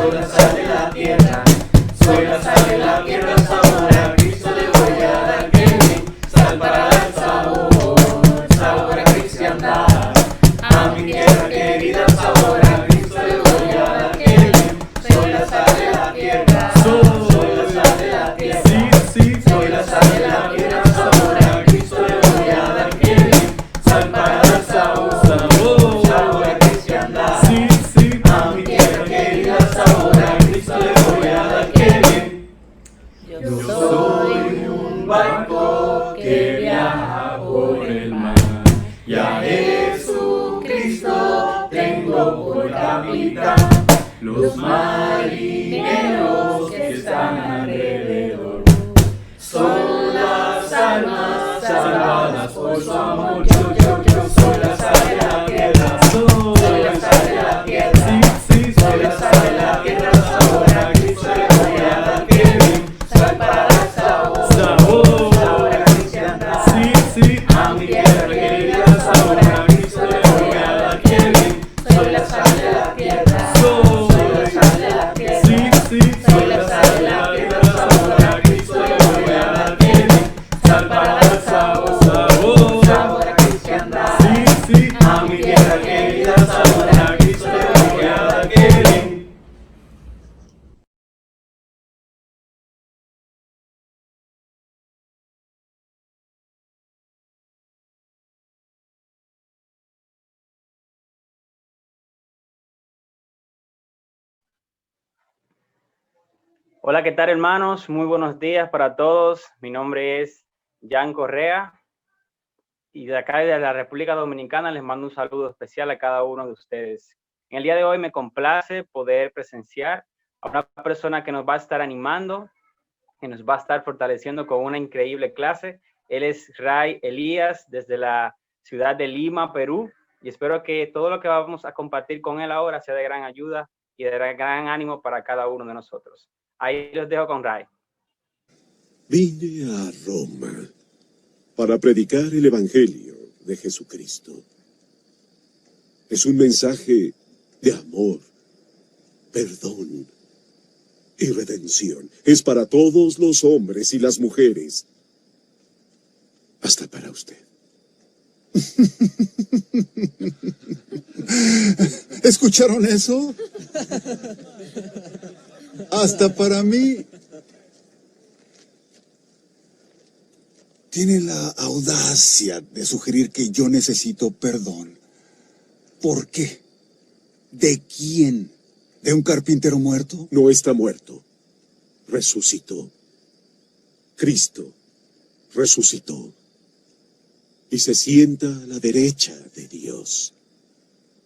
soy la sal de la tierra. Soy la sal de la tierra, sabor a Cristo le voy a dar Kevin. Sal para dar sabor, sabor a cristiandad. A mi tierra querida, sabor a Cristo le voy a dar Kevin. Soy la sal de la tierra, soy la sal de la tierra. Soy la sal de la tierra, sabor a Cristo le voy a dar Kevin. Sal para dar sabor, sabor a cristiandad. A mi tierra querida, sabor a Cristo le voy a dar Kevin. Yo soy un barco que viaja por el mar, y a Jesucristo tengo por capitán. Los marineros que están alrededor son las almas salvadas por su amor. Yo soy la sal de la tierra, soy la sal de la tierra, soy la sal de la tierra, sabor a Cristo le voy a dar Kevin. Sal para dar sabor, sabor a cristiandad. A mi tierra querida, sabor a Cristo le voy a dar Kevin. Soy la sal de la tierra, soy la sal de la tierra, soy la sal de la tierra, sabor a Cristo le voy a dar Kevin. Sal para dar sabor, sabor a cristiandad. A mi tierra querida, sabor a Cristo le voy a dar Kevin. Hola, ¿qué tal, hermanos? Muy buenos días para todos. Mi nombre es Jan Correa y de acá de la República Dominicana les mando un saludo especial a cada uno de ustedes. En el día de hoy me complace poder presenciar a una persona que nos va a estar animando, que nos va a estar fortaleciendo con una increíble clase. Él es Ray Elías desde la ciudad de Lima, Perú, y espero que todo lo que vamos a compartir con él ahora sea de gran ayuda y de gran ánimo para cada uno de nosotros. Ahí los dejo con Ray. Vine a Roma para predicar el Evangelio de Jesucristo. Es un mensaje de amor, perdón y redención. Es para todos los hombres y las mujeres, hasta para usted. ¿Escucharon eso? Hasta para mí. Tiene la audacia de sugerir que yo necesito perdón. ¿Por qué? ¿De quién? ¿De un carpintero muerto? No está muerto. Resucitó. Cristo resucitó. Y se sienta a la derecha de Dios.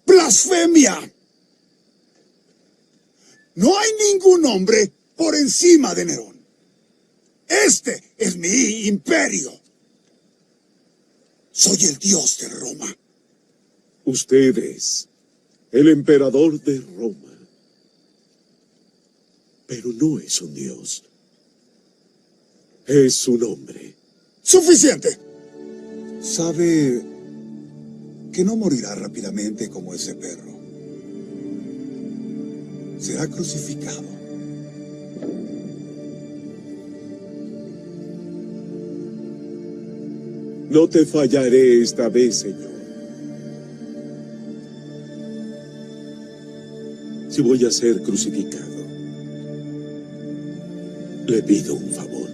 ¡Blasfemia! No hay ningún hombre por encima de Nerón. Este es mi imperio. Soy el dios de Roma. Usted es el emperador de Roma. Pero no es un dios. Es un hombre. ¡Suficiente! Sabe que no morirá rápidamente como ese perro. Será crucificado. No te fallaré esta vez, Señor. Si voy a ser crucificado, le pido un favor.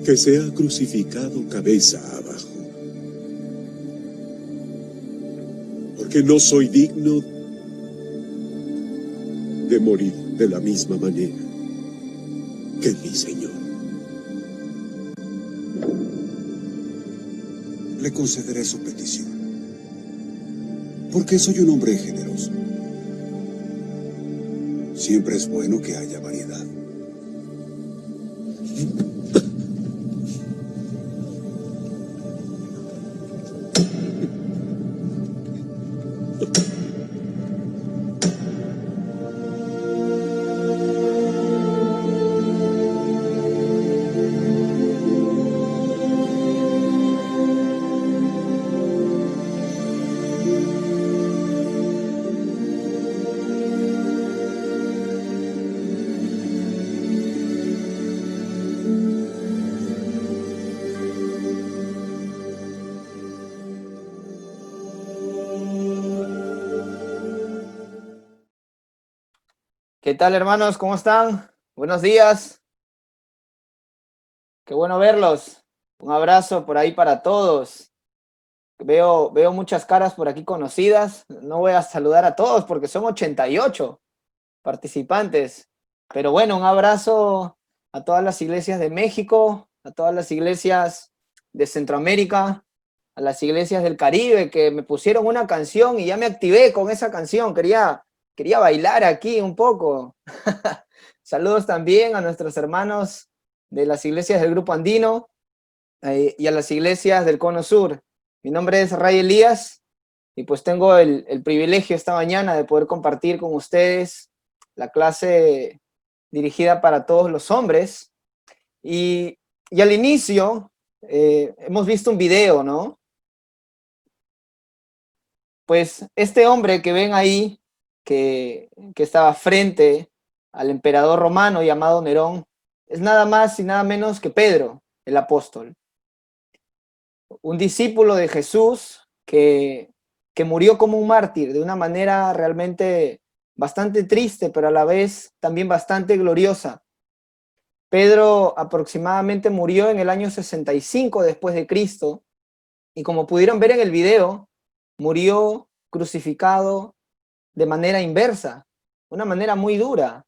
Que sea crucificado cabeza abajo. Porque no soy digno de morir de la misma manera que mi Señor. Le concederé su petición. Porque soy un hombre generoso. Siempre es bueno que haya variedad. ¿Qué tal, hermanos? ¿Cómo están? Buenos días. Qué bueno verlos. Un abrazo por ahí para todos. Veo muchas caras por aquí conocidas. No voy a saludar a todos porque son 88 participantes. Pero bueno, un abrazo a todas las iglesias de México, a todas las iglesias de Centroamérica, a las iglesias del Caribe que me pusieron una canción y ya me activé con esa canción. Quería bailar aquí un poco. Saludos también a nuestros hermanos de las iglesias del Grupo Andino y a las iglesias del Cono Sur. Mi nombre es Ray Elías y pues tengo el privilegio esta mañana de poder compartir con ustedes la clase dirigida para todos los hombres. Y al inicio hemos visto un video, ¿no? Pues este hombre que ven ahí, que estaba frente al emperador romano llamado Nerón, es nada más y nada menos que Pedro, el apóstol. Un discípulo de Jesús que murió como un mártir de una manera realmente bastante triste, pero a la vez también bastante gloriosa. Pedro aproximadamente murió en el año 65 después de Cristo, y como pudieron ver en el video, murió crucificado de manera inversa, una manera muy dura.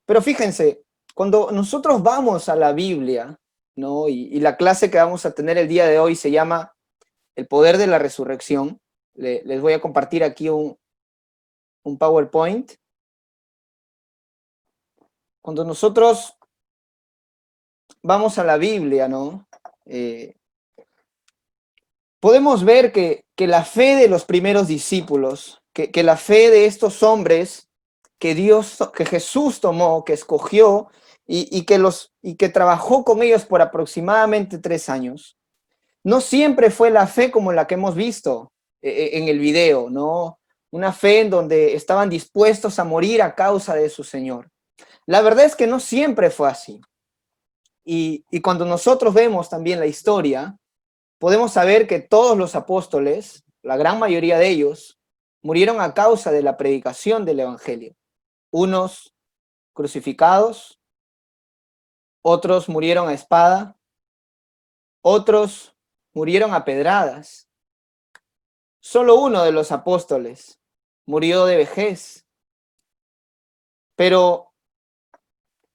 Pero fíjense, cuando nosotros vamos a la Biblia, ¿no? Y la clase que vamos a tener el día de hoy se llama El poder de la resurrección. Les voy a compartir aquí un PowerPoint. Cuando nosotros vamos a la Biblia, ¿no? Podemos ver que la fe de los primeros discípulos, que la fe de estos hombres que Jesús tomó, que escogió y que trabajó con ellos por aproximadamente 3 años, no siempre fue la fe como la que hemos visto en el video, ¿no? Una fe en donde estaban dispuestos a morir a causa de su Señor. La verdad es que no siempre fue así. Y cuando nosotros vemos también la historia, podemos saber que todos los apóstoles, la gran mayoría de ellos, murieron a causa de la predicación del Evangelio. Unos crucificados, otros murieron a espada, otros murieron a pedradas. Solo uno de los apóstoles murió de vejez. Pero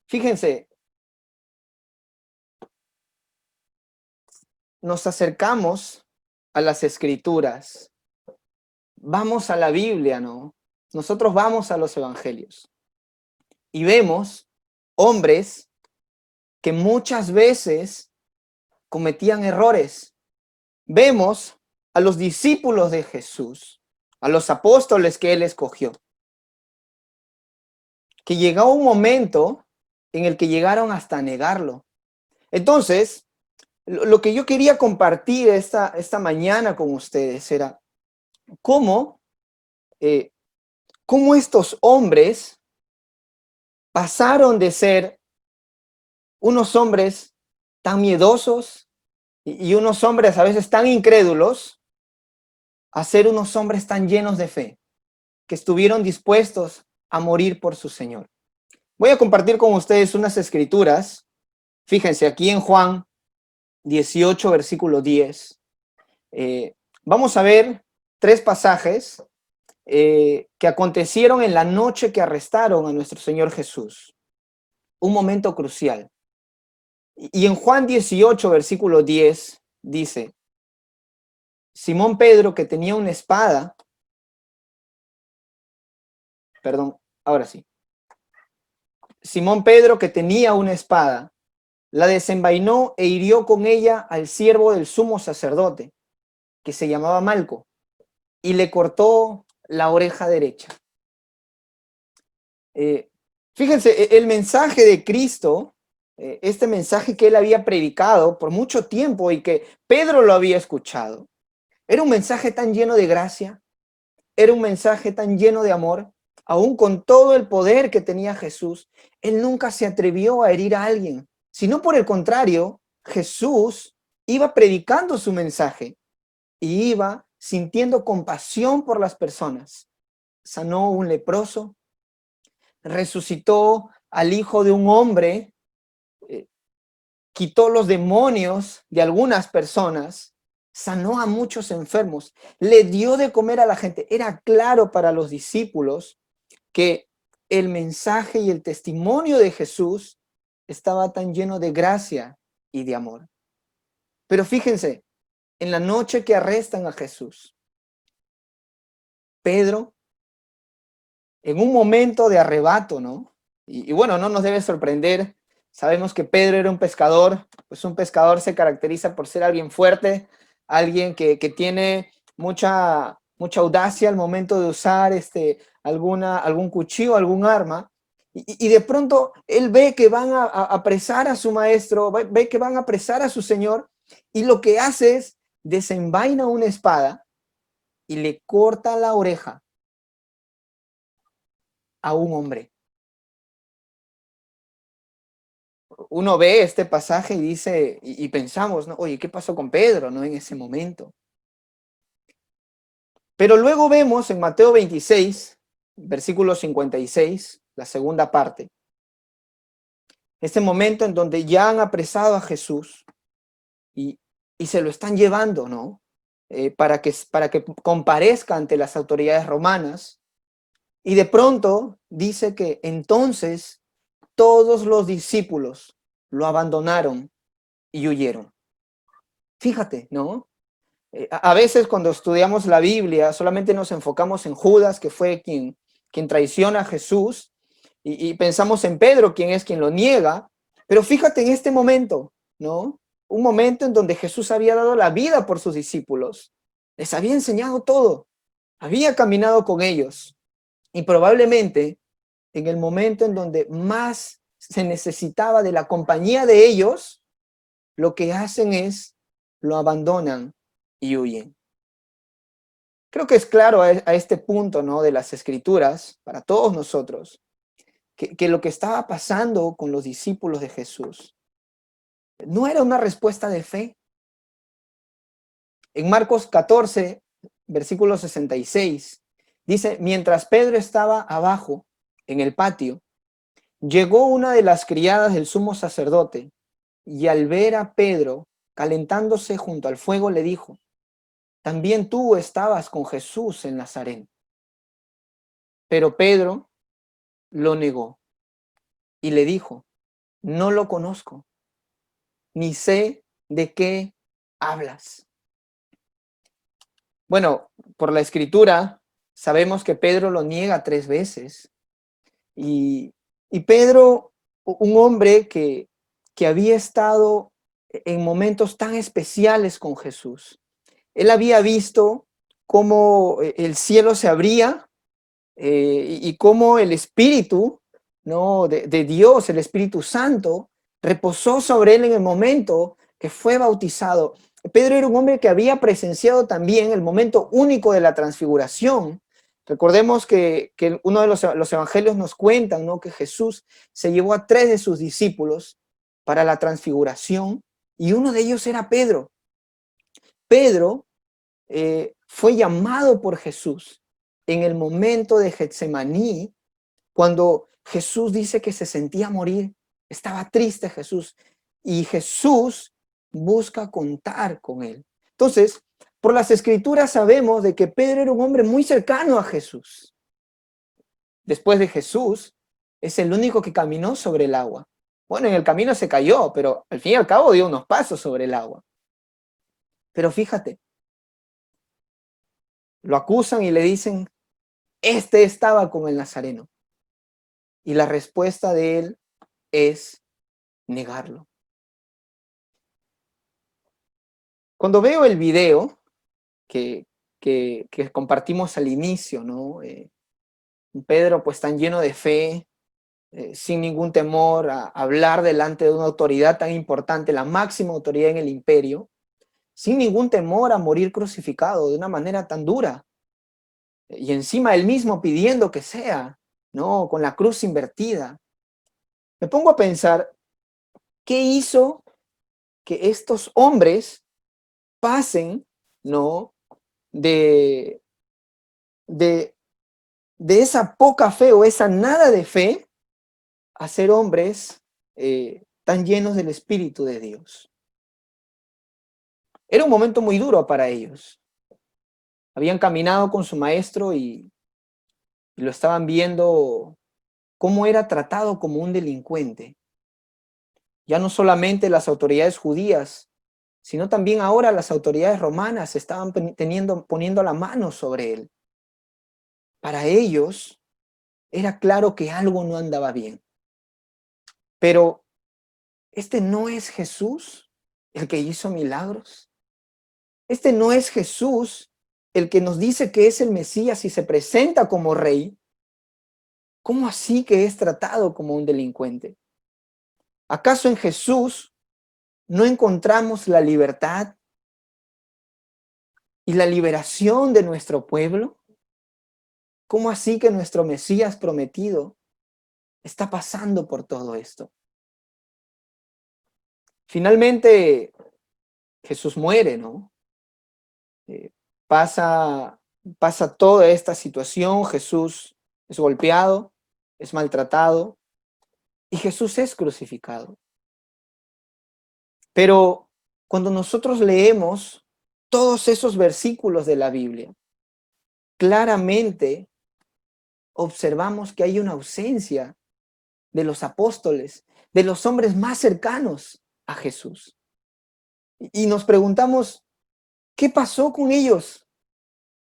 fíjense, nos acercamos a las Escrituras, vamos a la Biblia, ¿no? Nosotros vamos a los evangelios y vemos hombres que muchas veces cometían errores. Vemos a los discípulos de Jesús, a los apóstoles que él escogió, que llegó un momento en el que llegaron hasta negarlo. Entonces, lo que yo quería compartir esta mañana con ustedes era cómo estos hombres pasaron de ser unos hombres tan miedosos y unos hombres a veces tan incrédulos a ser unos hombres tan llenos de fe, que estuvieron dispuestos a morir por su Señor. Voy a compartir con ustedes unas escrituras. Fíjense, aquí en Juan 18, versículo 10. Vamos a ver 3 pasajes que acontecieron en la noche que arrestaron a nuestro Señor Jesús. Un momento crucial. Y en Juan 18, versículo 10, dice: Simón Pedro, que tenía una espada, Simón Pedro, que tenía una espada, la desenvainó e hirió con ella al siervo del sumo sacerdote, que se llamaba Malco, y le cortó la oreja derecha. Fíjense, el mensaje de Cristo, este mensaje que él había predicado por mucho tiempo y que Pedro lo había escuchado, era un mensaje tan lleno de gracia, era un mensaje tan lleno de amor. Aún con todo el poder que tenía Jesús, él nunca se atrevió a herir a alguien, sino por el contrario, Jesús iba predicando su mensaje y iba sintiendo compasión por las personas. Sanó un leproso, resucitó al hijo de un hombre, quitó los demonios de algunas personas, sanó a muchos enfermos, le dio de comer a la gente. Era claro para los discípulos que el mensaje y el testimonio de Jesús estaba tan lleno de gracia y de amor. Pero fíjense, en la noche que arrestan a Jesús, Pedro, en un momento de arrebato, ¿no? Y bueno, no nos debe sorprender. Sabemos que Pedro era un pescador, pues un pescador se caracteriza por ser alguien fuerte, alguien que tiene mucha audacia al momento de usar algún cuchillo, algún arma. Y de pronto él ve que van a apresar a su maestro, ve que van a apresar a su señor, y lo que hace es desenvaina una espada y le corta la oreja a un hombre. Uno ve este pasaje y dice, y pensamos, ¿no? Oye, ¿qué pasó con Pedro, no? En ese momento. Pero luego vemos en Mateo 26, versículo 56, la segunda parte, este momento en donde ya han apresado a Jesús y se lo están llevando, ¿no? Para que comparezca ante las autoridades romanas. Y de pronto dice que entonces todos los discípulos lo abandonaron y huyeron. Fíjate, ¿no? A veces cuando estudiamos la Biblia solamente nos enfocamos en Judas, que fue quien traiciona a Jesús, y pensamos en Pedro, quien es quien lo niega. Pero fíjate en este momento, ¿no? Un momento en donde Jesús había dado la vida por sus discípulos, les había enseñado todo, había caminado con ellos, y probablemente en el momento en donde más se necesitaba de la compañía de ellos, lo que hacen es lo abandonan y huyen. Creo que es claro a este punto, ¿no? De las Escrituras, para todos nosotros, que lo que estaba pasando con los discípulos de Jesús no era una respuesta de fe. En Marcos 14, versículo 66, dice, mientras Pedro estaba abajo, en el patio, llegó una de las criadas del sumo sacerdote y al ver a Pedro calentándose junto al fuego, le dijo, también tú estabas con Jesús en Nazaret. Pero Pedro lo negó y le dijo, no lo conozco, ni sé de qué hablas. Bueno, por la escritura sabemos que Pedro lo niega 3 veces. Y Pedro, un hombre que había estado en momentos tan especiales con Jesús, él había visto cómo el cielo se abría y cómo el Espíritu, ¿no? de Dios, el Espíritu Santo, reposó sobre él en el momento que fue bautizado. Pedro era un hombre que había presenciado también el momento único de la transfiguración. Recordemos que uno de los evangelios nos cuentan, ¿no? Que Jesús se llevó a 3 de sus discípulos para la transfiguración y uno de ellos era Pedro. Pedro fue llamado por Jesús en el momento de Getsemaní, cuando Jesús dice que se sentía morir, estaba triste Jesús, y Jesús busca contar con él. Entonces, por las escrituras sabemos de que Pedro era un hombre muy cercano a Jesús. Después de Jesús, es el único que caminó sobre el agua. Bueno, en el camino se cayó, pero al fin y al cabo dio unos pasos sobre el agua. Pero fíjate, lo acusan y le dicen, este estaba con el Nazareno. Y la respuesta de él es negarlo. Cuando veo el video que compartimos al inicio, ¿no? Pedro pues tan lleno de fe, sin ningún temor a hablar delante de una autoridad tan importante, la máxima autoridad en el imperio, sin ningún temor a morir crucificado de una manera tan dura. Y encima él mismo pidiendo que sea, ¿no? Con la cruz invertida. Me pongo a pensar, ¿qué hizo que estos hombres pasen, ¿no? de de esa poca fe o esa nada de fe a ser hombres tan llenos del Espíritu de Dios. Era un momento muy duro para ellos. Habían caminado con su maestro y lo estaban viendo cómo era tratado como un delincuente. Ya no solamente las autoridades judías, sino también ahora las autoridades romanas estaban poniendo la mano sobre él. Para ellos era claro que algo no andaba bien. Pero este no es Jesús el que hizo milagros. Este no es Jesús el que nos dice que es el Mesías y se presenta como rey. ¿Cómo así que es tratado como un delincuente? ¿Acaso en Jesús no encontramos la libertad y la liberación de nuestro pueblo? ¿Cómo así que nuestro Mesías prometido está pasando por todo esto? Finalmente, Jesús muere, ¿no? Pasa toda esta situación, Jesús es golpeado, es maltratado y Jesús es crucificado. Pero cuando nosotros leemos todos esos versículos de la Biblia, claramente observamos que hay una ausencia de los apóstoles, de los hombres más cercanos a Jesús. Y nos preguntamos, ¿qué pasó con ellos?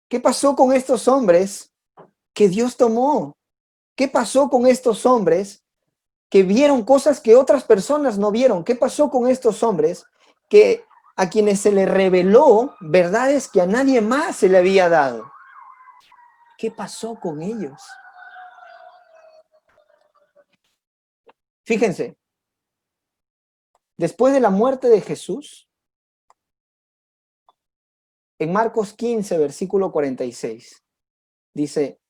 ¿Qué pasó con estos hombres que Dios tomó? ¿Qué pasó con estos hombres que vieron cosas que otras personas no vieron? ¿Qué pasó con estos hombres que a quienes se les reveló verdades que a nadie más se le había dado? ¿Qué pasó con ellos? Fíjense, después de la muerte de Jesús, en Marcos 15, versículo 46, dice,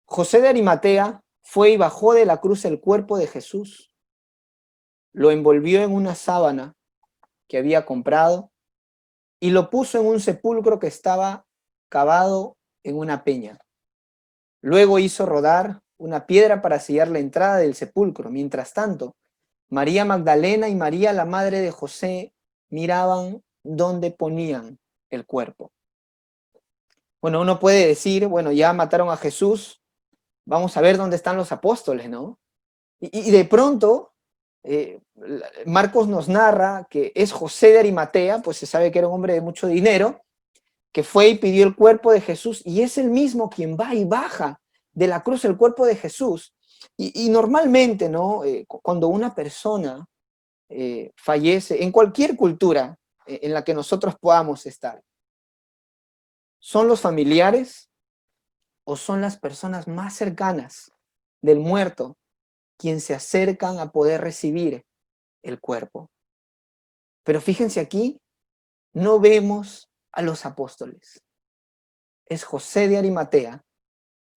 José de Arimatea fue y bajó de la cruz el cuerpo de Jesús, lo envolvió en una sábana que había comprado y lo puso en un sepulcro que estaba cavado en una peña. Luego hizo rodar una piedra para sellar la entrada del sepulcro. Mientras tanto, María Magdalena y María, la madre de José, miraban dónde ponían el cuerpo. Bueno, uno puede decir, bueno, ya mataron a Jesús, vamos a ver dónde están los apóstoles, ¿no? Y de pronto, Marcos nos narra que es José de Arimatea, pues se sabe que era un hombre de mucho dinero, que fue y pidió el cuerpo de Jesús, y es el mismo quien va y baja de la cruz el cuerpo de Jesús. Y normalmente, ¿no? Cuando una persona fallece, en cualquier cultura en la que nosotros podamos estar, ¿son los familiares o son las personas más cercanas del muerto quien se acercan a poder recibir el cuerpo? Pero fíjense aquí, no vemos a los apóstoles. Es José de Arimatea.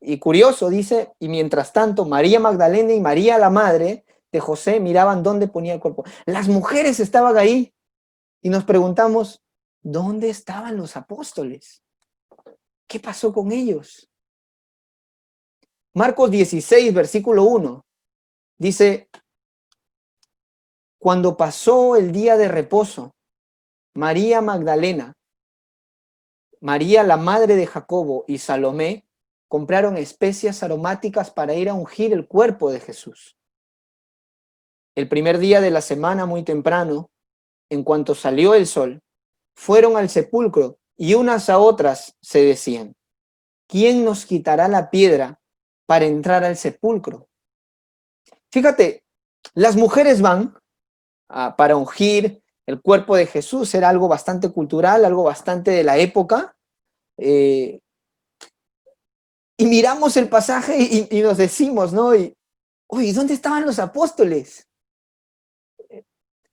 Y curioso, dice, y mientras tanto, María Magdalena y María, la madre de José, miraban dónde ponía el cuerpo. Las mujeres estaban ahí y nos preguntamos, ¿dónde estaban los apóstoles? ¿Qué pasó con ellos? Marcos 16, versículo 1, dice, cuando pasó el día de reposo, María Magdalena, María, la madre de Jacobo, y Salomé compraron especias aromáticas para ir a ungir el cuerpo de Jesús. El primer día de la semana, muy temprano, en cuanto salió el sol, fueron al sepulcro y unas a otras se decían, ¿quién nos quitará la piedra para entrar al sepulcro? Fíjate, las mujeres van para ungir el cuerpo de Jesús, era algo bastante cultural, algo bastante de la época, y miramos el pasaje y nos decimos, ¿no? Oye, ¿dónde estaban los apóstoles?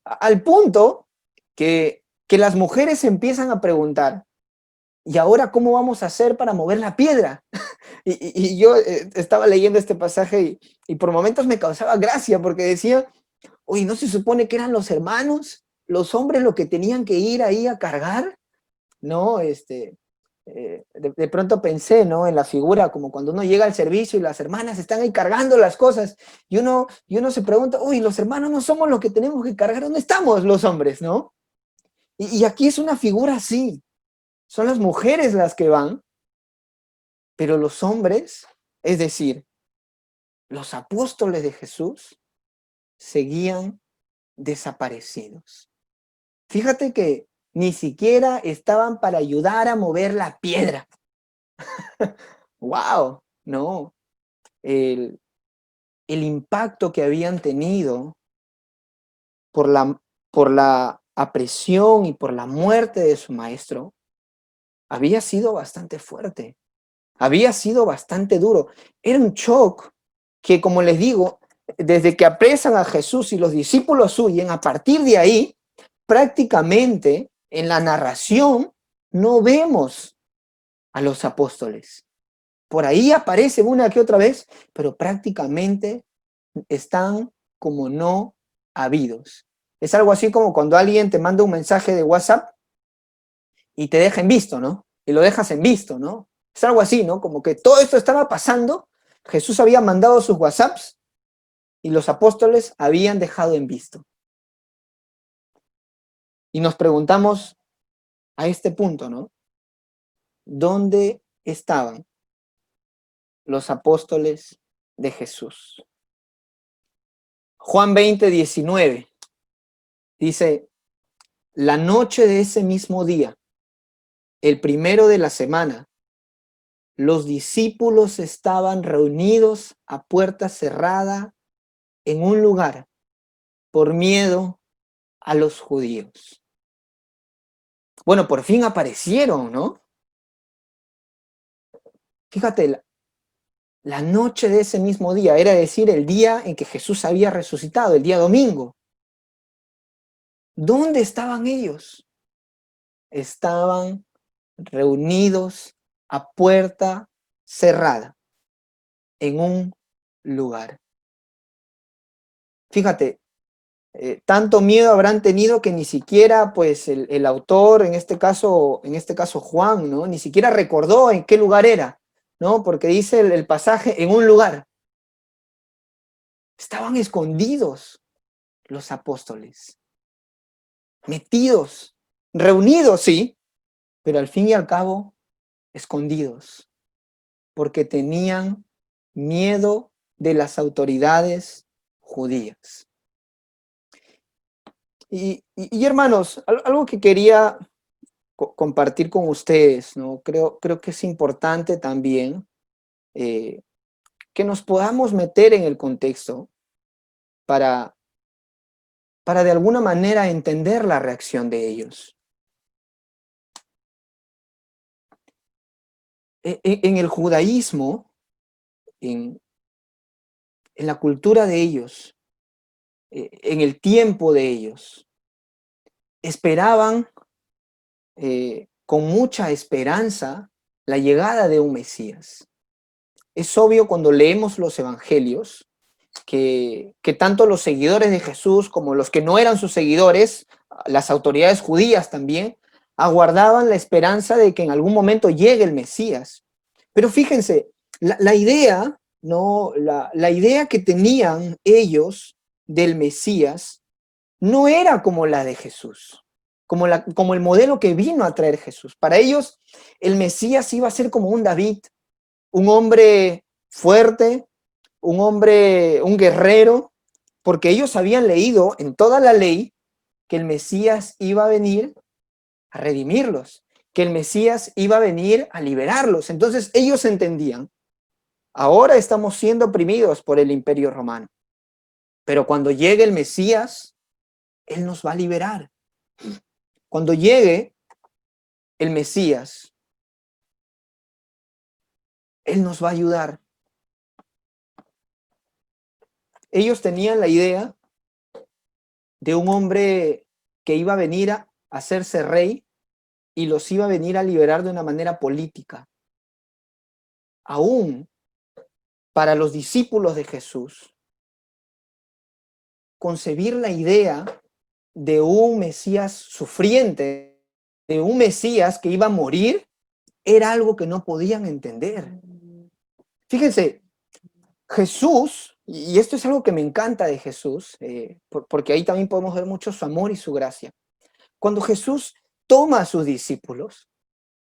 Al punto que las mujeres empiezan a preguntar, ¿y ahora cómo vamos a hacer para mover la piedra? Y yo estaba leyendo este pasaje y por momentos me causaba gracia porque decía, oye, ¿no se supone que eran los hermanos, los hombres los que tenían que ir ahí a cargar? No, de pronto pensé, ¿no? En la figura, como cuando uno llega al servicio y las hermanas están ahí cargando las cosas, y uno se pregunta, uy, los hermanos no somos los que tenemos que cargar, ¿dónde estamos los hombres, no? Y aquí es una figura así, son las mujeres las que van, pero los hombres, es decir, los apóstoles de Jesús, seguían desaparecidos. Fíjate que ni siquiera estaban para ayudar a mover la piedra. ¡Wow! No, el, el impacto que habían tenido por la apresión y por la muerte de su maestro había sido bastante fuerte, había sido bastante duro. Era un shock que, como les digo, desde que apresan a Jesús y los discípulos huyen, a partir de ahí, prácticamente en la narración no vemos a los apóstoles. Por ahí aparecen una que otra vez, pero prácticamente están como no habidos. Es algo así como cuando alguien te manda un mensaje de WhatsApp y te deja en visto, ¿no? Y lo dejas en visto, ¿no? Es algo así, ¿no? Como que todo esto estaba pasando, Jesús había mandado sus WhatsApps y los apóstoles habían dejado en visto. Y nos preguntamos a este punto, ¿no? ¿Dónde estaban los apóstoles de Jesús? Juan 20:19 dice, la noche de ese mismo día, el primero de la semana, los discípulos estaban reunidos a puerta cerrada en un lugar por miedo a los judíos. Bueno, por fin aparecieron, ¿no? Fíjate, la noche de ese mismo día, era decir, el día en que Jesús había resucitado, el día domingo. ¿Dónde estaban ellos? Estaban reunidos a puerta cerrada en un lugar. Fíjate, tanto miedo habrán tenido que ni siquiera, pues, el autor, en este caso Juan, ¿no? Ni siquiera recordó en qué lugar era, ¿no? Porque dice el pasaje, en un lugar. Estaban escondidos los apóstoles, metidos, reunidos, sí, pero al fin y al cabo, escondidos, porque tenían miedo de las autoridades judías. Y hermanos, algo que quería compartir con ustedes, ¿no? Creo que es importante también que nos podamos meter en el contexto para de alguna manera entender la reacción de ellos. En el judaísmo, en la cultura de ellos, en el tiempo de ellos, esperaban con mucha esperanza la llegada de un Mesías. Es obvio cuando leemos los evangelios que tanto los seguidores de Jesús como los que no eran sus seguidores, las autoridades judías también, aguardaban la esperanza de que en algún momento llegue el Mesías. Pero fíjense, la idea, ¿no? La idea que tenían ellos del Mesías no era como la de Jesús, como el modelo que vino a traer Jesús. Para ellos, el Mesías iba a ser como un David, un hombre fuerte, un guerrero, porque ellos habían leído en toda la ley que el Mesías iba a venir a redimirlos, que el Mesías iba a venir a liberarlos. Entonces ellos entendían, ahora estamos siendo oprimidos por el Imperio Romano, pero cuando llegue el Mesías, Él nos va a liberar. Cuando llegue el Mesías, Él nos va a ayudar. Ellos tenían la idea de un hombre que iba a venir a hacerse rey y los iba a venir a liberar de una manera política. Aún para los discípulos de Jesús, concebir la idea de un Mesías sufriente, de un Mesías que iba a morir, era algo que no podían entender. Fíjense, Jesús, y esto es algo que me encanta de Jesús, porque ahí también podemos ver mucho su amor y su gracia. Cuando Jesús toma a sus discípulos,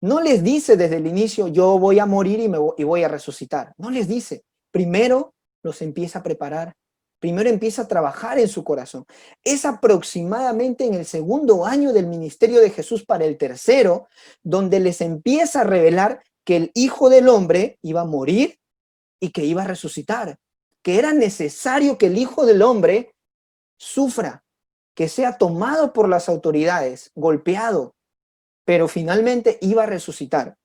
no les dice desde el inicio, yo voy a morir y voy a resucitar. No les dice. Primero los empieza a preparar. Primero empieza a trabajar en su corazón. Es aproximadamente en el segundo año del ministerio de Jesús para el tercero, donde les empieza a revelar que el Hijo del Hombre iba a morir y que iba a resucitar. Que era necesario que el Hijo del Hombre sufra, que sea tomado por las autoridades, golpeado, pero finalmente iba a resucitar.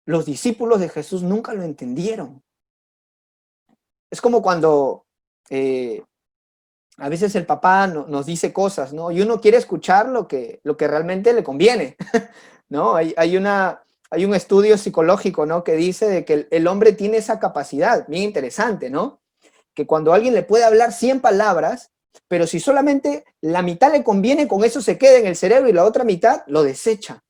Los discípulos de Jesús nunca lo entendieron. Es como cuando a veces el papá nos dice cosas, ¿no? Y uno quiere escuchar lo que realmente le conviene, ¿no? Hay un estudio psicológico, ¿no? Que dice de que el hombre tiene esa capacidad, bien interesante, ¿no? Que cuando alguien le puede hablar 100 palabras, pero si solamente la mitad le conviene, con eso se queda en el cerebro y la otra mitad lo desecha.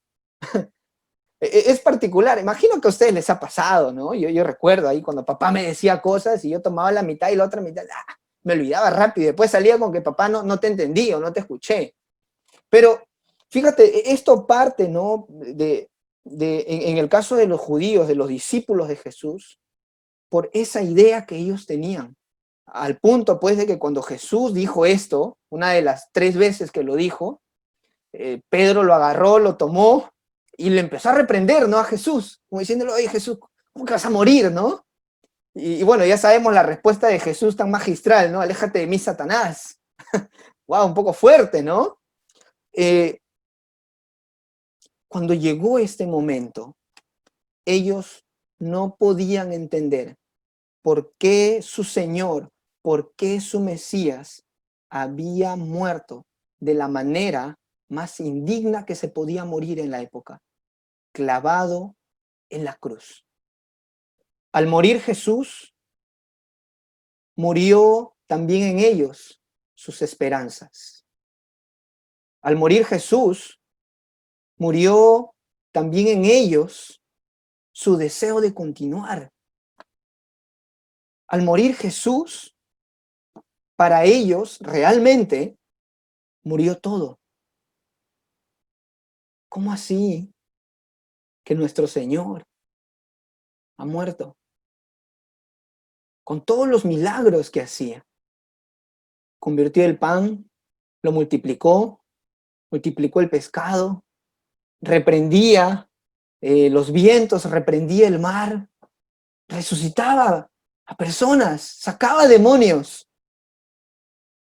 Es particular, imagino que a ustedes les ha pasado, ¿no? Yo recuerdo ahí cuando papá me decía cosas y yo tomaba la mitad y la otra mitad, me olvidaba rápido, después salía con que papá no te entendí o no te escuché. Pero fíjate, esto parte, ¿no? En el caso de los judíos, de los discípulos de Jesús, por esa idea que ellos tenían. Al punto, pues, de que cuando Jesús dijo esto, una de las 3 veces que lo dijo, Pedro lo agarró, lo tomó y le empezó a reprender, ¿no? A Jesús, como diciéndole, oye, Jesús, ¿cómo que vas a morir, no? Y bueno, ya sabemos la respuesta de Jesús tan magistral, ¿no? Aléjate de mí, Satanás. Wow, un poco fuerte, ¿no? Cuando llegó este momento, ellos no podían entender por qué su Señor, por qué su Mesías había muerto de la manera más indigna que se podía morir en la época, clavado en la cruz. Al morir Jesús, murió también en ellos sus esperanzas. Al morir Jesús, murió también en ellos su deseo de continuar. Al morir Jesús, para ellos realmente murió todo. ¿Cómo así que nuestro Señor ha muerto? Con todos los milagros que hacía. Convirtió el pan, lo multiplicó el pescado, reprendía los vientos, reprendía el mar, resucitaba a personas, sacaba demonios.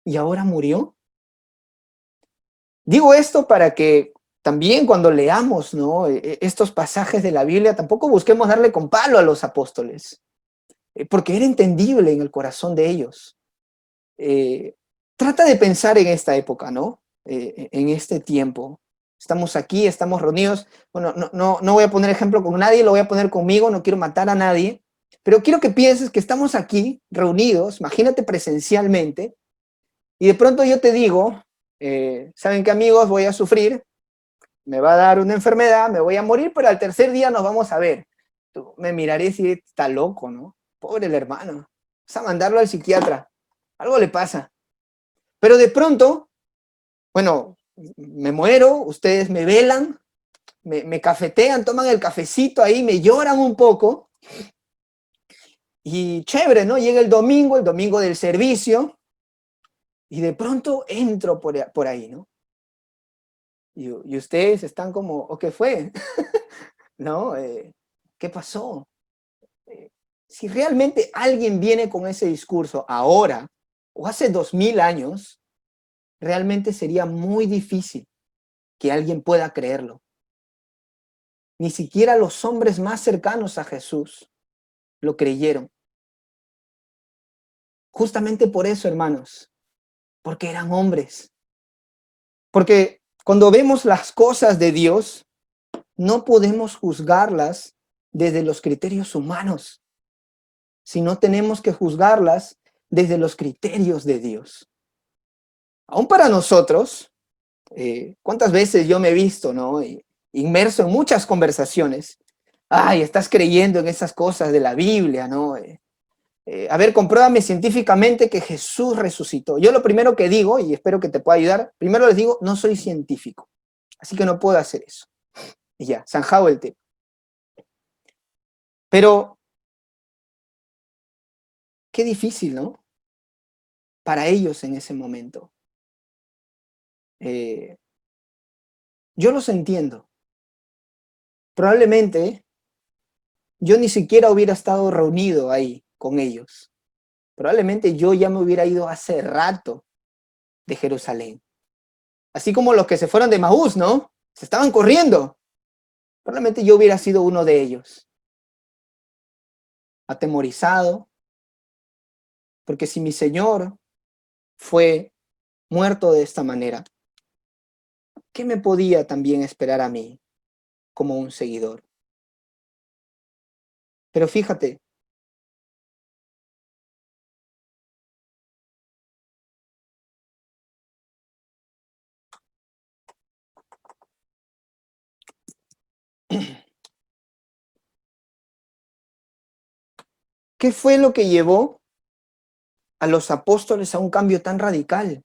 ¿Y ahora murió? Digo esto para que también cuando leamos, ¿no? Estos pasajes de la Biblia, tampoco busquemos darle con palo a los apóstoles, porque era entendible en el corazón de ellos. Trata de pensar en esta época, ¿no? En este tiempo. Estamos aquí, estamos reunidos. Bueno, no voy a poner ejemplo con nadie, lo voy a poner conmigo, no quiero matar a nadie, pero quiero que pienses que estamos aquí reunidos, imagínate presencialmente, y de pronto yo te digo, ¿saben qué, amigos? Voy a sufrir, me va a dar una enfermedad, me voy a morir, pero al tercer día nos vamos a ver. Tú me mirarías y está loco, ¿no? Pobre el hermano, vas a mandarlo al psiquiatra, algo le pasa. Pero de pronto, bueno, me muero, ustedes me velan, me cafetean, toman el cafecito ahí, me lloran un poco, y chévere, ¿no? Llega el domingo del servicio, y de pronto entro por ahí, ¿no? Y ustedes están como, ¿o qué fue? ¿No? ¿Qué pasó? Si realmente alguien viene con ese discurso ahora, o hace 2000 años, realmente sería muy difícil que alguien pueda creerlo. Ni siquiera los hombres más cercanos a Jesús lo creyeron. Justamente por eso, hermanos, porque eran hombres. Porque cuando vemos las cosas de Dios, no podemos juzgarlas desde los criterios humanos, sino tenemos que juzgarlas desde los criterios de Dios. Aún para nosotros, ¿cuántas veces yo me he visto, ¿no? Y inmerso en muchas conversaciones. Ay, estás creyendo en esas cosas de la Biblia, ¿no? A ver, compruébame científicamente que Jesús resucitó. Yo lo primero que digo, y espero que te pueda ayudar, primero les digo, no soy científico, así que no puedo hacer eso. Y ya, zanjado el tema. Pero, qué difícil, ¿no? Para ellos en ese momento. Yo los entiendo. Probablemente yo ni siquiera hubiera estado reunido ahí con ellos. Probablemente yo ya me hubiera ido hace rato de Jerusalén. Así como los que se fueron de Maús, ¿no? Se estaban corriendo. Probablemente yo hubiera sido uno de ellos. Atemorizado. Porque si mi Señor fue muerto de esta manera, ¿qué me podía también esperar a mí como un seguidor? Pero fíjate, ¿qué fue lo que llevó a los apóstoles a un cambio tan radical?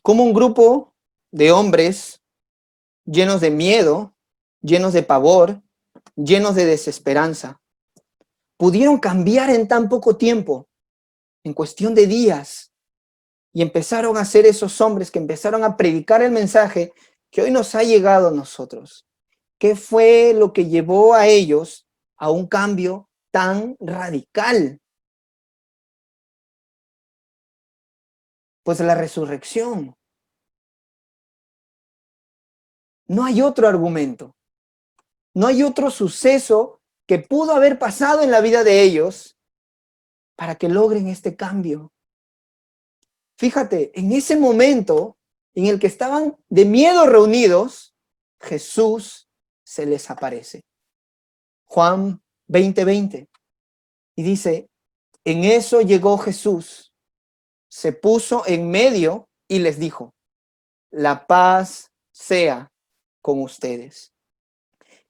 Como un grupo de hombres llenos de miedo, llenos de pavor, llenos de desesperanza, pudieron cambiar en tan poco tiempo, en cuestión de días, y empezaron a ser esos hombres que empezaron a predicar el mensaje que hoy nos ha llegado a nosotros. ¿Qué fue lo que llevó a ellos a un cambio tan radical? Pues la resurrección. No hay otro argumento. No hay otro suceso que pudo haber pasado en la vida de ellos para que logren este cambio. Fíjate, en ese momento en el que estaban de miedo reunidos, Jesús se les aparece. Juan 20:20. Y dice, en eso llegó Jesús, se puso en medio y les dijo, la paz sea con ustedes.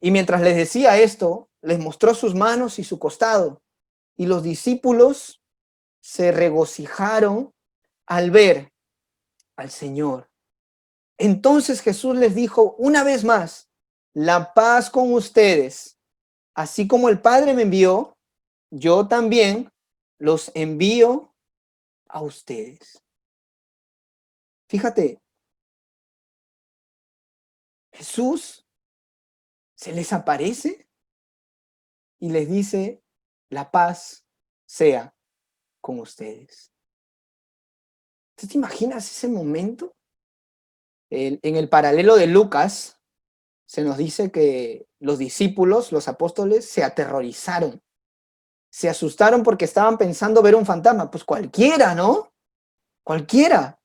Y mientras les decía esto, les mostró sus manos y su costado. Y los discípulos se regocijaron al ver al Señor. Entonces Jesús les dijo una vez más, la paz con ustedes. Así como el Padre me envió, yo también los envío a ustedes. Fíjate, Jesús se les aparece y les dice, la paz sea con ustedes. ¿Tú te imaginas ese momento? En el paralelo de Lucas, se nos dice que los discípulos, los apóstoles, se aterrorizaron. Se asustaron porque estaban pensando ver un fantasma. Pues cualquiera, ¿no? Cualquiera.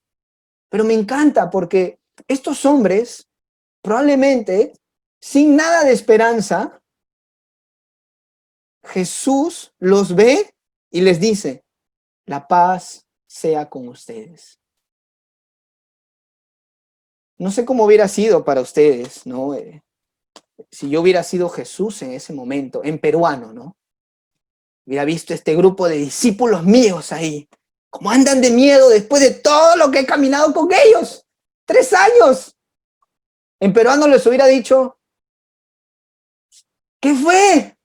Pero me encanta porque estos hombres, probablemente, sin nada de esperanza, Jesús los ve y les dice, la paz sea con ustedes. No sé cómo hubiera sido para ustedes, ¿no? Si yo hubiera sido Jesús en ese momento, en peruano, ¿no? Hubiera visto este grupo de discípulos míos ahí, cómo andan de miedo después de todo lo que he caminado con ellos. 3 años. En peruano les hubiera dicho, ¿qué fue?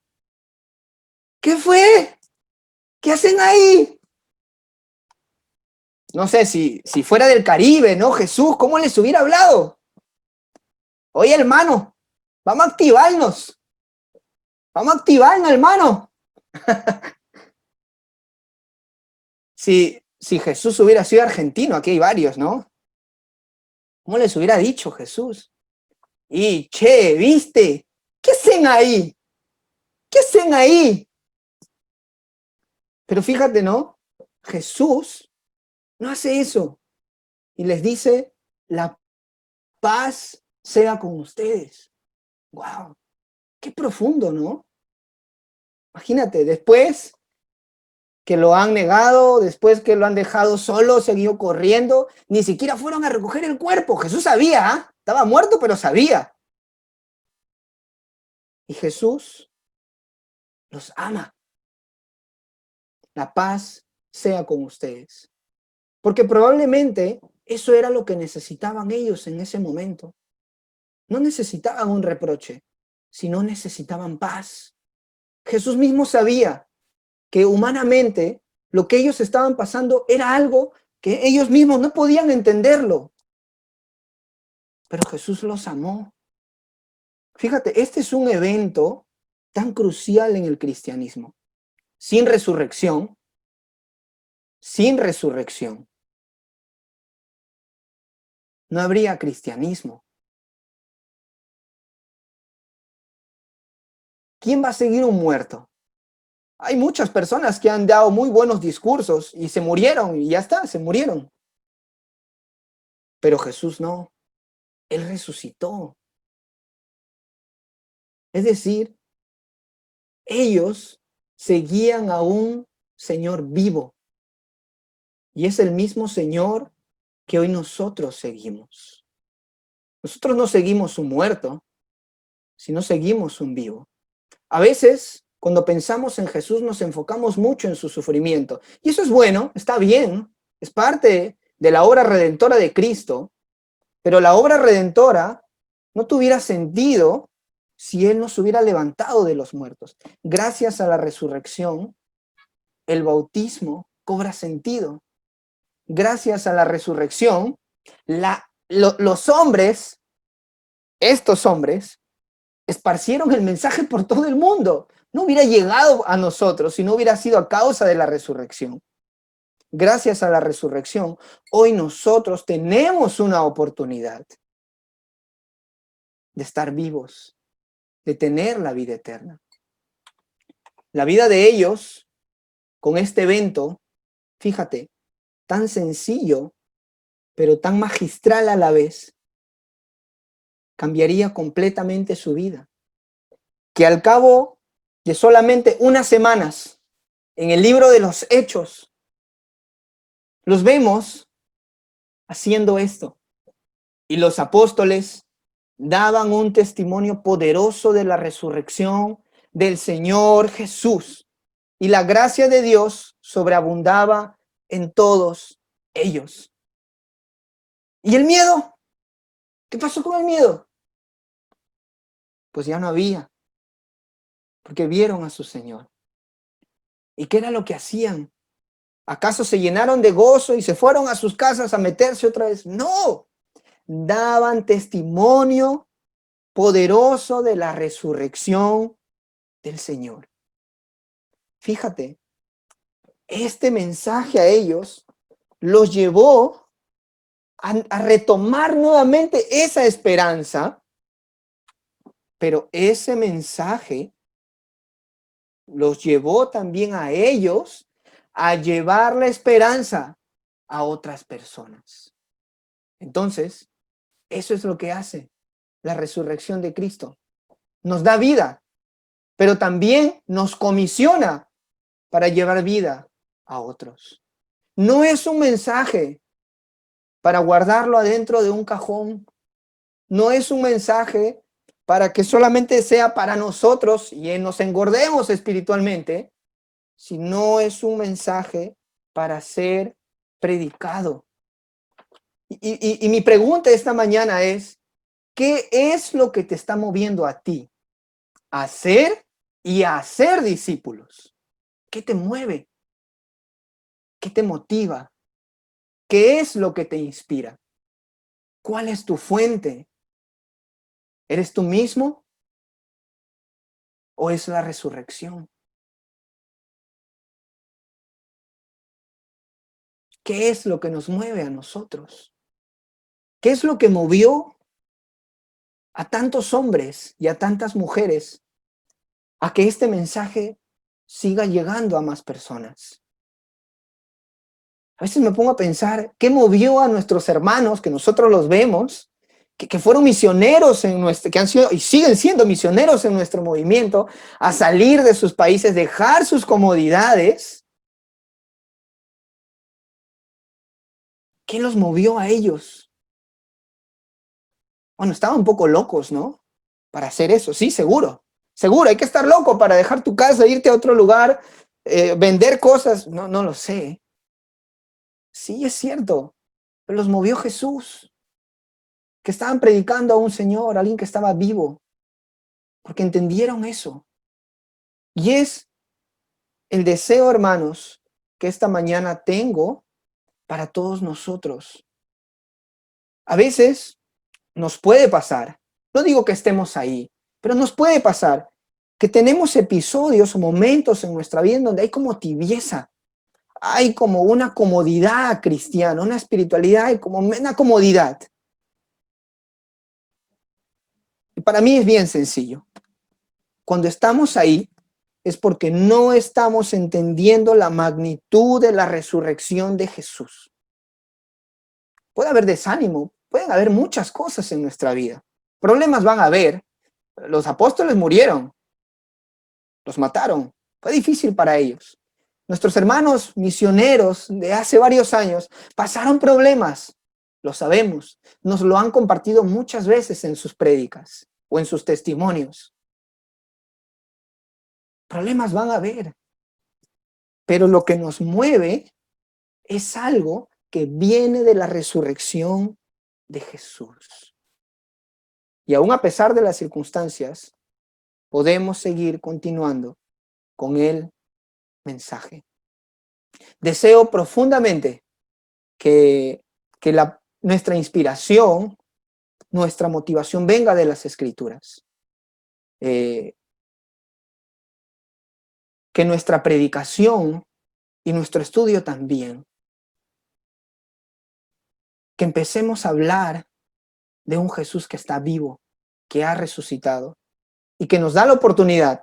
¿Qué fue? ¿Qué hacen ahí? No sé si fuera del Caribe, ¿no? Jesús, ¿cómo les hubiera hablado? Oye, hermano, vamos a activarnos. Vamos a activarnos, hermano. Si Jesús hubiera sido argentino, aquí hay varios, ¿no? ¿Cómo les hubiera dicho Jesús? Y, che, ¿viste? ¿Qué hacen ahí? ¿Qué hacen ahí? Pero fíjate, ¿no? Jesús no hace eso. Y les dice, la paz sea con ustedes. ¡Wow! Qué profundo, ¿no? Imagínate, después que lo han negado, después que lo han dejado solo, seguido corriendo, ni siquiera fueron a recoger el cuerpo. Jesús sabía, ¿eh? Estaba muerto, pero sabía. Y Jesús los ama. La paz sea con ustedes. Porque probablemente eso era lo que necesitaban ellos en ese momento. No necesitaban un reproche, sino necesitaban paz. Jesús mismo sabía que humanamente lo que ellos estaban pasando era algo que ellos mismos no podían entenderlo. Pero Jesús los amó. Fíjate, este es un evento tan crucial en el cristianismo. Sin resurrección, no habría cristianismo. ¿Quién va a seguir un muerto? Hay muchas personas que han dado muy buenos discursos y se murieron y ya está, se murieron. Pero Jesús no, Él resucitó. Es decir, ellos seguían a un Señor vivo. Y es el mismo Señor que hoy nosotros seguimos. Nosotros no seguimos un muerto, sino seguimos un vivo. A veces, cuando pensamos en Jesús, nos enfocamos mucho en su sufrimiento. Y eso es bueno, está bien, es parte de la obra redentora de Cristo, pero la obra redentora no tuviera sentido si Él no se hubiera levantado de los muertos. Gracias a la resurrección, el bautismo cobra sentido. Gracias a la resurrección, los hombres, estos hombres, esparcieron el mensaje por todo el mundo. No hubiera llegado a nosotros si no hubiera sido a causa de la resurrección. Gracias a la resurrección, hoy nosotros tenemos una oportunidad de estar vivos, de tener la vida eterna. La vida de ellos, con este evento, fíjate, tan sencillo, pero tan magistral a la vez, cambiaría completamente su vida. Que al cabo de solamente unas semanas, en el libro de los Hechos, los vemos haciendo esto. Y los apóstoles daban un testimonio poderoso de la resurrección del Señor Jesús. Y la gracia de Dios sobreabundaba en todos ellos. ¿Y el miedo? ¿Qué pasó con el miedo? Pues ya no había, porque vieron a su Señor. ¿Y qué era lo que hacían? ¿Acaso se llenaron de gozo y se fueron a sus casas a meterse otra vez? No, daban testimonio poderoso de la resurrección del Señor. Fíjate, este mensaje a ellos los llevó a retomar nuevamente esa esperanza, pero ese mensaje los llevó también a ellos a llevar la esperanza a otras personas. Entonces, eso es lo que hace la resurrección de Cristo. Nos da vida, pero también nos comisiona para llevar vida a otros. No es un mensaje para guardarlo adentro de un cajón. No es un mensaje para que solamente sea para nosotros y nos engordemos espiritualmente, sino es un mensaje para ser predicado. Y mi pregunta esta mañana es, ¿qué es lo que te está moviendo a ti a ser y a hacer discípulos? ¿Qué te mueve? ¿Qué te motiva? ¿Qué es lo que te inspira? ¿Cuál es tu fuente? ¿Eres tú mismo? ¿O es la resurrección? ¿Qué es lo que nos mueve a nosotros? ¿Qué es lo que movió a tantos hombres y a tantas mujeres a que este mensaje siga llegando a más personas? A veces me pongo a pensar, ¿qué movió a nuestros hermanos, que nosotros los vemos, que fueron misioneros que han sido y siguen siendo misioneros en nuestro movimiento, a salir de sus países, dejar sus comodidades? ¿Qué los movió a ellos Bueno, estaban un poco locos, ¿no? Para hacer eso, sí, seguro. Seguro, hay que estar loco para dejar tu casa, irte a otro lugar, vender cosas. No, no lo sé. Sí, es cierto. Pero los movió Jesús, que estaban predicando a un Señor, a alguien que estaba vivo, porque entendieron eso. Y es el deseo, hermanos, que esta mañana tengo para todos nosotros. A veces nos puede pasar, no digo que estemos ahí, pero nos puede pasar que tenemos episodios o momentos en nuestra vida en donde hay como tibieza, hay como una comodidad cristiana, una espiritualidad y como una comodidad. Y para mí es bien sencillo. Cuando estamos ahí es porque no estamos entendiendo la magnitud de la resurrección de Jesús. Puede haber desánimo, pueden haber muchas cosas en nuestra vida. Problemas van a haber. Los apóstoles murieron, los mataron. Fue difícil para ellos. Nuestros hermanos misioneros de hace varios años pasaron problemas, lo sabemos. Nos lo han compartido muchas veces en sus prédicas o en sus testimonios. Problemas van a haber, pero lo que nos mueve es algo que viene de la resurrección de Jesús. Y aún a pesar de las circunstancias, podemos seguir continuando con el mensaje. Deseo profundamente que nuestra inspiración, nuestra motivación venga de las Escrituras. Que nuestra predicación y nuestro estudio también. Que empecemos a hablar de un Jesús que está vivo, que ha resucitado y que nos da la oportunidad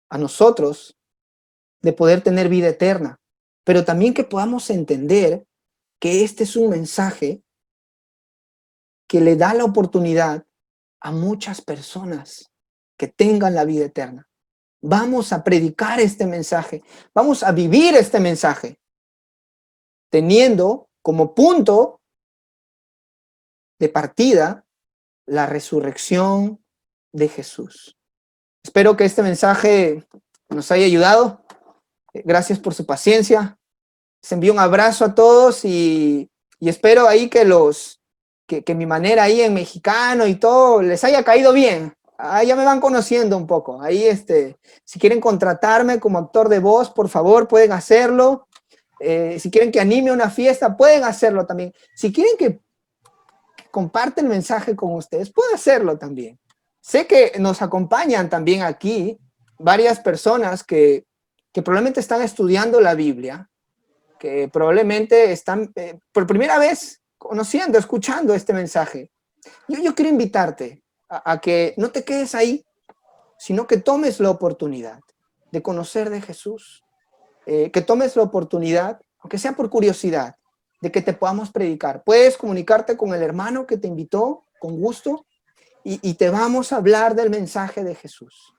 a nosotros de poder tener vida eterna, pero también que podamos entender que este es un mensaje que le da la oportunidad a muchas personas que tengan la vida eterna. Vamos a predicar este mensaje, vamos a vivir este mensaje, teniendo como punto de partida la resurrección de Jesús. Espero que este mensaje nos haya ayudado. Gracias por su paciencia. Les envío un abrazo a todos y espero ahí que mi manera ahí en mexicano y todo les haya caído bien. Ya me van conociendo un poco. Ahí si quieren contratarme como actor de voz, por favor, pueden hacerlo. Si quieren que anime una fiesta, pueden hacerlo también. Si quieren que comparte el mensaje con ustedes, pueden hacerlo también. Sé que nos acompañan también aquí varias personas que probablemente están estudiando la Biblia, que probablemente están por primera vez conociendo, escuchando este mensaje. Yo quiero invitarte a que no te quedes ahí, sino que tomes la oportunidad de conocer de Jesús, que tomes la oportunidad, aunque sea por curiosidad, de que te podamos predicar. Puedes comunicarte con el hermano que te invitó, con gusto, y te vamos a hablar del mensaje de Jesús.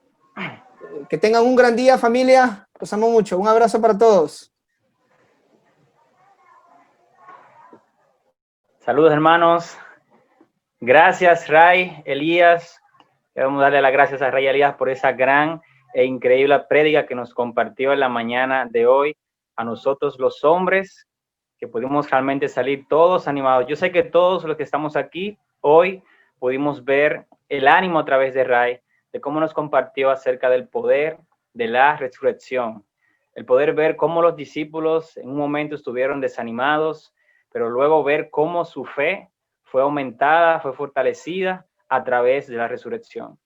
Que tengan un gran día, familia. Los amo mucho. Un abrazo para todos. Saludos, hermanos. Gracias, Ray, Elías. Queremos darle las gracias a Ray Elías por esa gran e increíble prédica que nos compartió en la mañana de hoy a nosotros los hombres, que pudimos realmente salir todos animados. Yo sé que todos los que estamos aquí hoy pudimos ver el ánimo a través de Ray, de cómo nos compartió acerca del poder de la resurrección. El poder ver cómo los discípulos en un momento estuvieron desanimados, pero luego ver cómo su fe fue aumentada, fue fortalecida a través de la resurrección.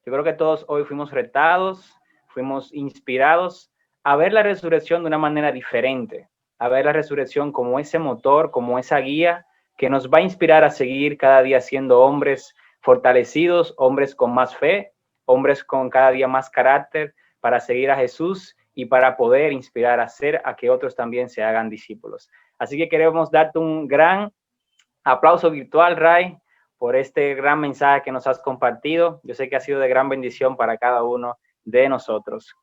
Yo creo que todos hoy fuimos retados, fuimos inspirados a ver la resurrección de una manera diferente, a ver la resurrección como ese motor, como esa guía que nos va a inspirar a seguir cada día siendo hombres fortalecidos, hombres con más fe, hombres con cada día más carácter para seguir a Jesús y para poder inspirar a que otros también se hagan discípulos. Así que queremos darte un gran aplauso virtual, Ray, por este gran mensaje que nos has compartido. Yo sé que ha sido de gran bendición para cada uno de nosotros.